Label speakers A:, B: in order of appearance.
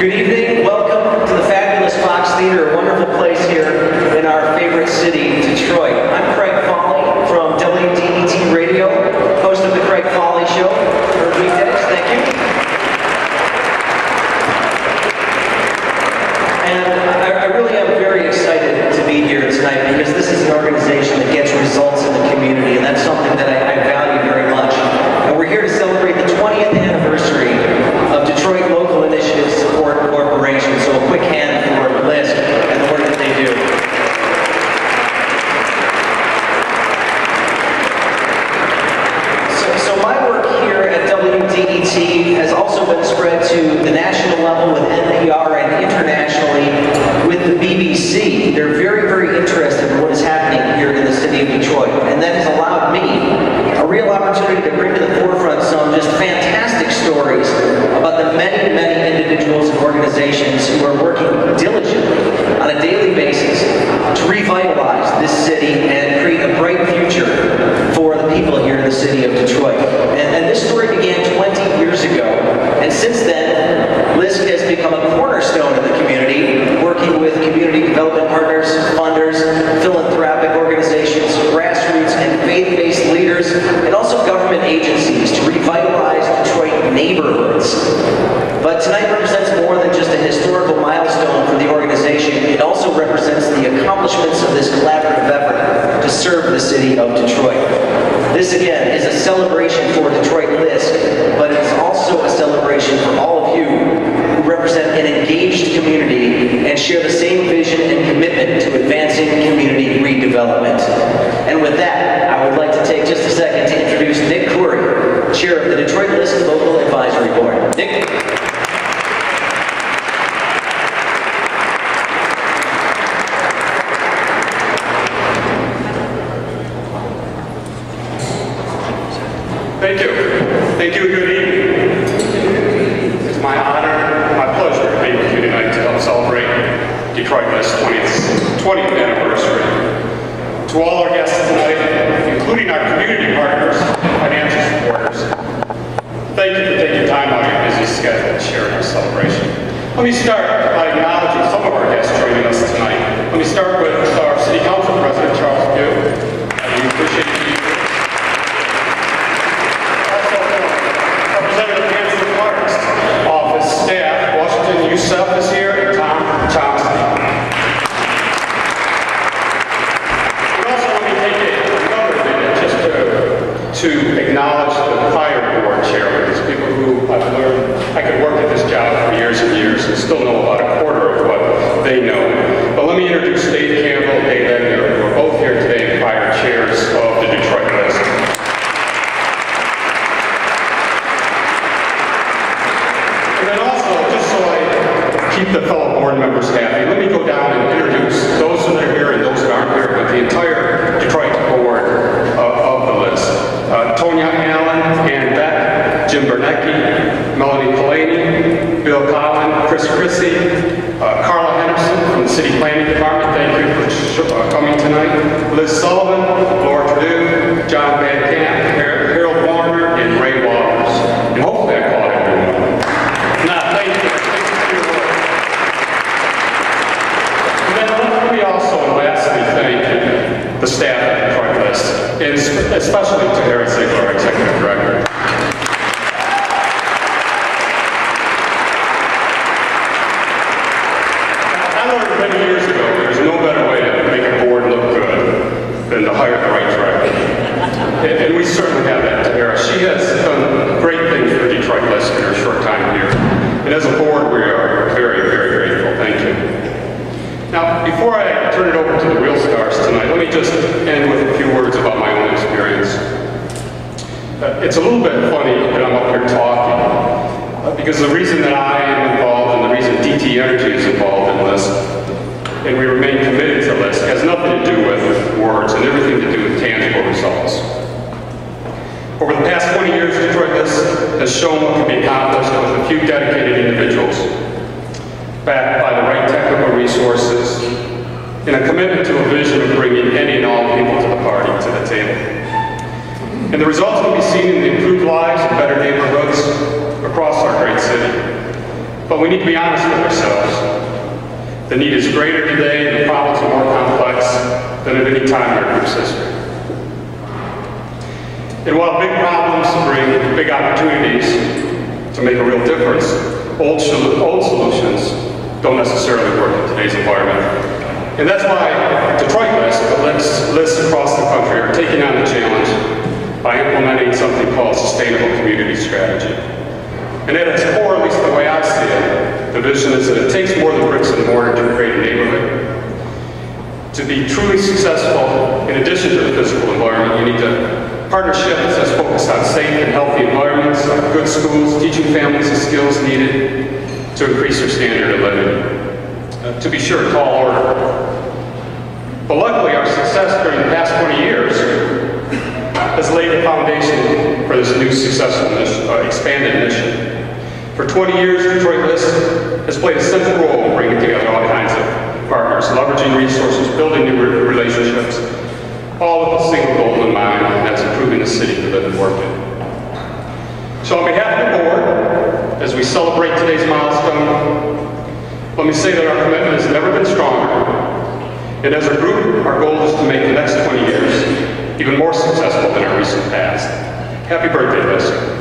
A: Good evening. Welcome to the fabulous Fox Theater, a wonderful place here in our favorite city, Detroit. I'm Craig Fahle from WDET Radio, host of the Craig Fahle Show for weekdays. Thank you. And I really am very excited to be here tonight because this is an organization that gets results in the community, and that's something that I value very much. And we're here to celebrate the 20th anniversary of Detroit Local Initiative Support Corporation. So a quick hand for LISC and the work that they do. So my work here at WDET has also been spread to the national level with NPR and internationally with the BBC. They're very, very interested in what is happening here in the city of Detroit. And that has allowed me a real opportunity to bring to the forefront some just fantastic stories about the many, many individuals and organizations who are working diligently on a daily basis to revitalize this city and create a bright future for the people here in the city of Detroit. And this story began 20 years ago, and since then, LISC has become a cornerstone in the community, working with community development partners, funders, philanthropic organizations, grassroots and faith-based leaders, and also government agencies to revitalize Detroit neighborhoods. But tonight represents more than just a historical milestone for the organization. It also represents the accomplishments of this collaborative effort to serve the city of Detroit. This, again, is a celebration for Detroit LISC, but it's also a celebration for all of you who represent an engaged community and share the same vision and commitment to advancing community redevelopment. And with that, I would like to take just a second to introduce Nick Khouri, Chair of the Detroit LISC Local Advisory Board. Nick.
B: Thank you. Thank you. Good evening. It's my honor, my pleasure to be with you tonight to help celebrate Detroit LISC's 20th anniversary. To all our guests tonight, including our community partners and financial supporters, thank you for taking time out of your busy schedule to share in our celebration. Let me start by acknowledging some of our guests joining us tonight. Let me start with our City Council President, Charles Pugh. We appreciate you. Staff, Washington Youssef is here, and Tom Chomsky. We also want to take another minute just to acknowledge the fire board chairman. These people who I've learned I could work at this job for years and years and still know about a quarter of what they know. But let me introduce Dave Campbell and Dave Edgar, who are both here today, fire chairs of the Detroit LISC. Keep the fellow board members happy. Let me go down and introduce those that are here and those that aren't here, but the entire Detroit board of the LISC. Tonya Allen, Ann Beck, Jim Bernecki, Melanie Polanyi, Bill Collin, Chris Chrissy, Carla Henderson from the City Planning Department. Thank you for coming tonight. Liz Sullivan, Laura Perdue, John Van Camp, Harold Warner, and Ray Waters. And hopefully I caught everyone. Now, thank you. Let me also lastly thank the staff at Detroit LISC, and especially to Harry Ziegler, our Executive Director. I learned many years ago there's no better way to make a board look good than to hire the right director. And we certainly have that to Harry. She has done great things for Detroit LISC in her short time here. And as a board, we are very, very grateful. Thank you. Now, before I turn it over to the real stars tonight, let me just end with a few words about my own experience. It's a little bit funny that I'm up here talking, because the reason that I am involved and the reason DT Energy is involved in LISC, and we remain committed to LISC, has nothing to do with words and everything to do with tangible results. Over the past 20 years, Detroit LISC has shown what can be accomplished with a few dedicated individuals, backed by the right technical resources, and a commitment to a vision of bringing any and all people to the party, to the table. And the results can be seen in the improved lives and better neighborhoods across our great city. But we need to be honest with ourselves. The need is greater today and the problems are more complex than at any time in our group's history. And while big problems bring big opportunities to make a real difference, old solutions don't necessarily work in today's environment. And that's why Detroit LISC, but LISC across the country, are taking on the challenge by implementing something called sustainable community strategy. And at its core, at least the way I see it, the vision is that it takes more than bricks and mortar to create a neighborhood. To be truly successful, in addition to the physical environment, you need partnerships that's focused on safe and healthy environments, on good schools, teaching families the skills needed to increase their standard of living. To be sure, tall order. But luckily, our success during the past 20 years has laid the foundation for this new successful mission, expanded mission. For 20 years, Detroit LISC has played a central role in bringing together all kinds of partners, leveraging resources, building new relationships, all with a single goal in mind, and that's improving the city to live and work in. So on behalf of the board, as we celebrate today's milestone, let me say that our commitment has never been stronger. And as a group, our goal is to make the next 20 years even more successful than our recent past. Happy birthday, LISC.